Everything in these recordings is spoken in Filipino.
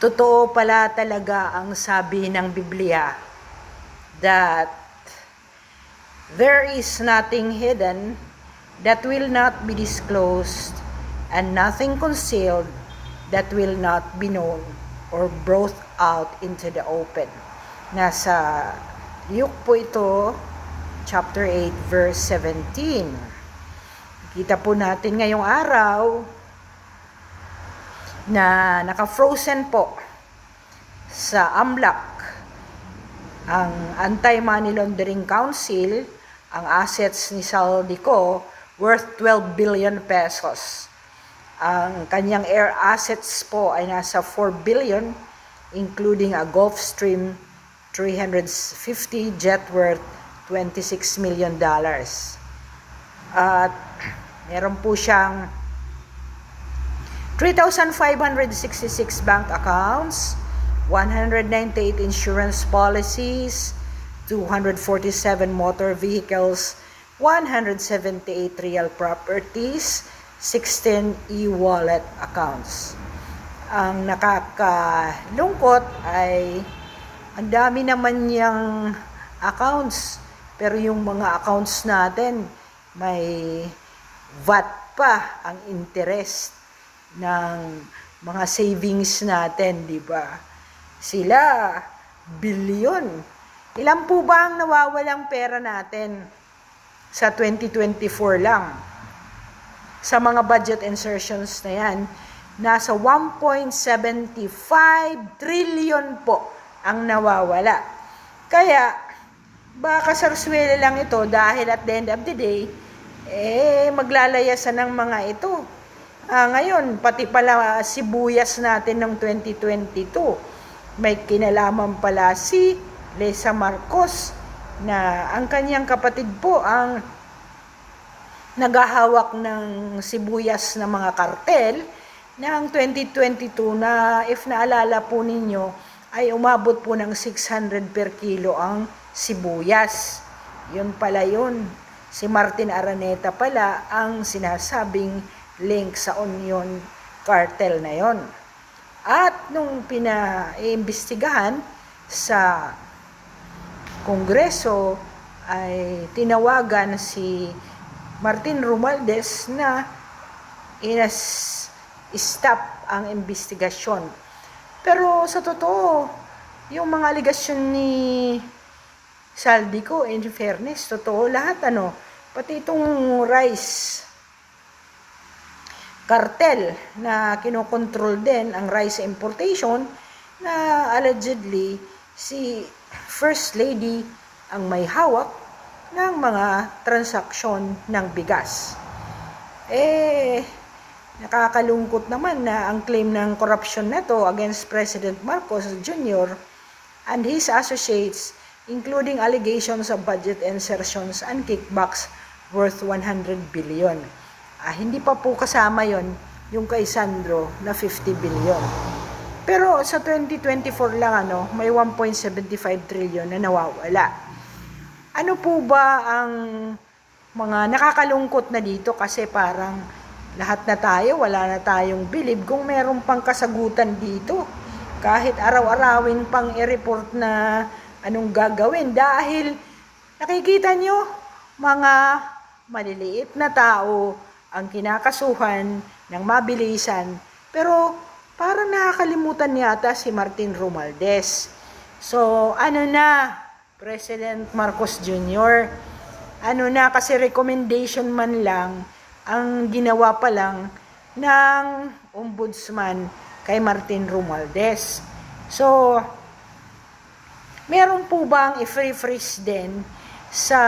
Totoo pala talaga ang sabi ng Biblia that there is nothing hidden that will not be disclosed and nothing concealed that will not be known or brought out into the open. Nasa Luke po ito, chapter 8, verse 17. Kita po natin ngayong araw na naka-frozen po sa AMLAC ang Anti-Money Laundering Council, ang assets ni Saldico worth 12 billion pesos. Ang kanyang air assets po ay nasa 4 billion including a Gulfstream 350 jet worth $26 million. At meron po siyang 3,566 bank accounts, 198 insurance policies, 247 motor vehicles, 178 real properties, 16 e-wallet accounts. Ang nakakalungkot ay ang dami naman niyang accounts, pero yung mga accounts natin may VAT pa ang interest ng mga savings natin, di ba? Sila, bilyon. Ilan po ba ang nawawalang pera natin sa 2024 lang? Sa mga budget insertions na yan, nasa 1.75 trillion po ang nawawala. Kaya, baka sarswela lang ito dahil at the end of the day, maglalayasan ng mga ito. Ngayon, pati pala sibuyas natin ng 2022, may kinalaman pala si Lisa Marcos na ang kanyang kapatid po ang naghahawak ng sibuyas ng mga kartel ng 2022 na if naalala po ninyo, ay umabot po ng 600 per kilo ang sibuyas. Yun pala yun. Si Martin Araneta pala ang sinasabing link sa onion cartel na yon. At nung pinaimbestigahan sa Kongreso ay tinawagan si Martin Romualdez na stop ang investigasyon. Pero sa totoo, yung mga aligasyon ni Saldico, in fairness, totoo lahat pati itong rice cartel na kinokontrol din ang rice importation na allegedly si First Lady ang may hawak ng mga transaksyon ng bigas. Nakakalungkot naman na ang claim ng corruption na to against President Marcos Jr. and his associates, including allegations of budget insertions and kickbacks worth 100 billion. Hindi pa po kasama yon yung kay Sandro na 50 billion. Pero sa 2024 lang may 1.75 trillion na nawawala. Ano po ba ang mga nakakalungkot na dito kasi parang lahat na tayo, wala na tayong bilib kung meron pang kasagutan dito. Kahit araw-arawin pang i-report na anong gagawin. Dahil nakikita nyo, mga maliliit na tao ang kinakasuhan ng mabilisan. Pero parang nakakalimutan yata si Martin Romualdez. So President Marcos Jr., kasi recommendation man lang ang ginawa pa lang ng ombudsman kay Martin Romualdez. So, meron po bang i-freeze din sa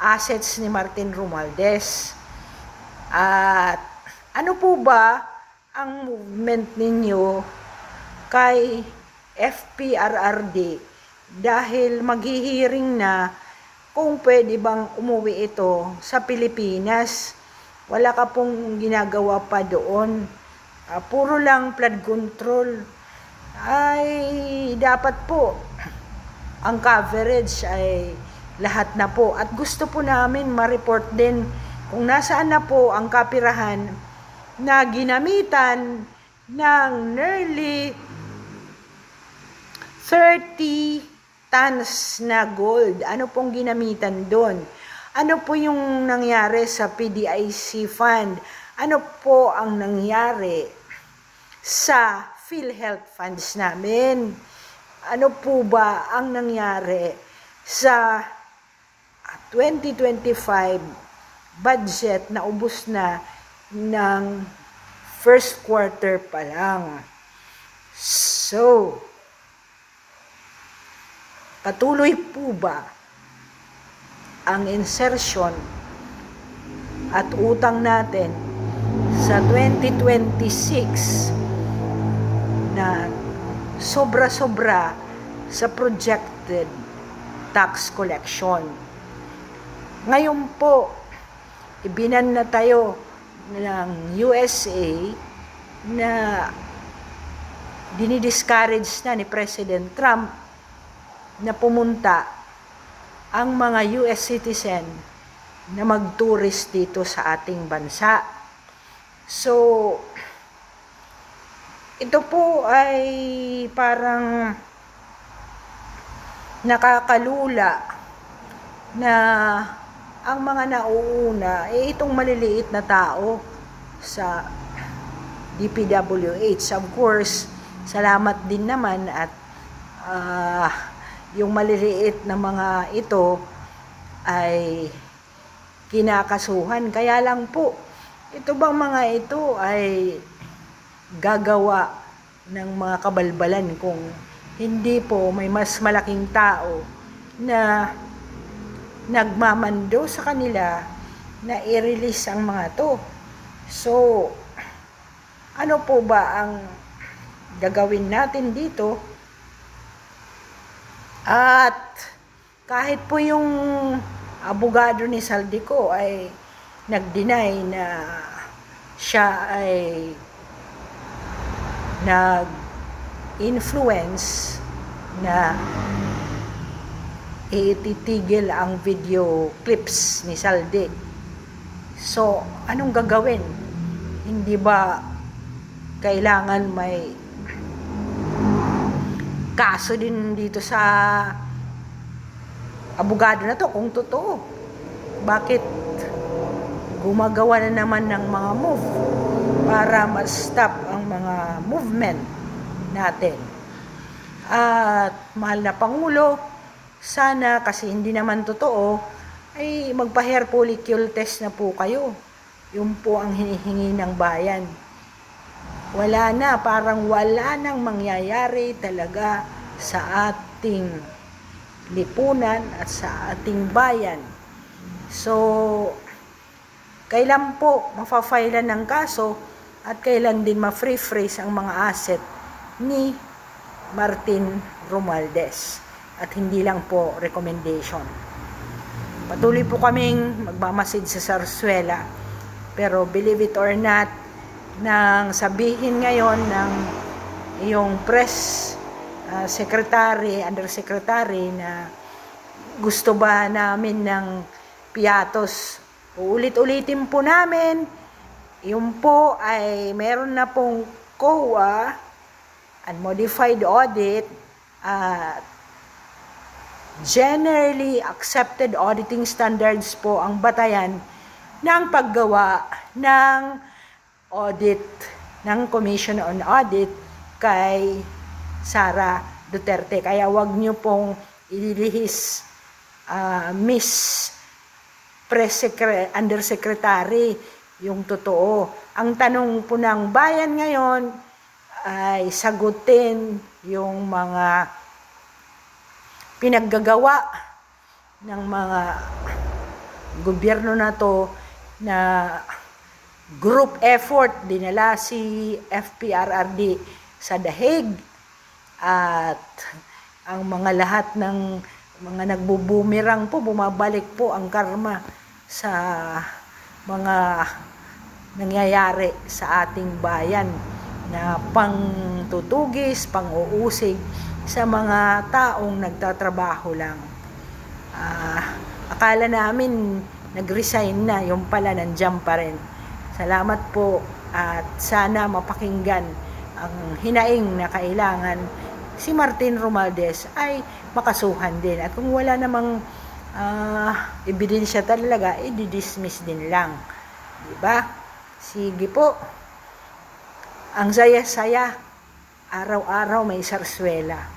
assets ni Martin Romualdez? At ano po ba ang movement ninyo kay FPRRD dahil maghihiring na kung pwede bang umuwi ito sa Pilipinas? Wala ka pong ginagawa pa doon. Puro lang flood control. Ay dapat po ang coverage ay lahat na po. At gusto po namin ma-report din kung nasaan na po ang kapirahan na ginamitan ng nearly 30 tons na gold. Ano pong ginamitan doon? Ano po yung nangyari sa PDIC fund? Ano po ang nangyari sa PhilHealth funds namin? Ano po ba ang nangyari sa 2025 budget na ubos na ng first quarter pa lang? So, patuloy po ba ang insertion at utang natin sa 2026 na sobra-sobra sa projected tax collection? Ngayon po, ibinan na tayo ng USA na dinidiscourage na ni President Trump na pumunta ang mga US citizen na mag-tourist dito sa ating bansa. So, ito po ay parang nakakalula na ang mga nauuna itong maliliit na tao sa DPWH. Of course, salamat din naman at yung maliliit na mga ito ay kinakasuhan. Kaya lang po, ito bang mga ito ay gagawa ng mga kabalbalan kung hindi po may mas malaking tao na nagmamando sa kanila na i-release ang mga to. So, ano po ba ang gagawin natin dito? At kahit po yung abogado ni Saldico ay nag-deny na siya ay nag-influence na ititigil ang video clips ni Saldi. So, anong gagawin? Hindi ba kailangan may kaso din dito sa abogado na to kung totoo? Bakit gumagawa na naman ng mga move para ma-stop ang mga movement natin? At mahal na Pangulo, sana kasi hindi naman totoo, ay magpa-hair follicle test na po kayo. Yun po ang hinihingi ng bayan. Wala na, parang wala nang mangyayari talaga sa ating lipunan at sa ating bayan. So, kailan po mapafailan ng kaso at kailan din ma-free freeze ang mga asset ni Martin Romualdez. At hindi lang po recommendation. Patuloy po kaming magmamasid sa Zarzuela. Pero believe it or not, nang sabihin ngayon ng iyong press secretary, undersecretary na gusto ba namin ng piatos, uulit-ulitin po namin, yun po ay meron na pong COA, unmodified audit, generally accepted auditing standards po ang batayan ng paggawa ng audit ng Commission on Audit kay Sara Duterte. Kaya wag niyo pong ililihis Miss Press Undersecretary yung totoo. Ang tanong po ng bayan ngayon ay sagutin yung mga pinaggagawa ng mga gobyerno na to na group effort. Dinala si FPRRD sa The Hague at ang mga lahat ng mga nagbubumirang po, bumabalik po ang karma sa mga nangyayari sa ating bayan na pangtutugis, pang-uusig sa mga taong nagtatrabaho lang. Akala namin nag-resign na, yung pala nandiyan pa rin. Salamat po at sana mapakinggan ang hinaing na kailangan si Martin Romualdez ay makasuhan din. At kung wala namang ebidensya talaga, i-dismiss din lang. Diba? Sige po. Ang saya-saya. Araw-araw may sarswela.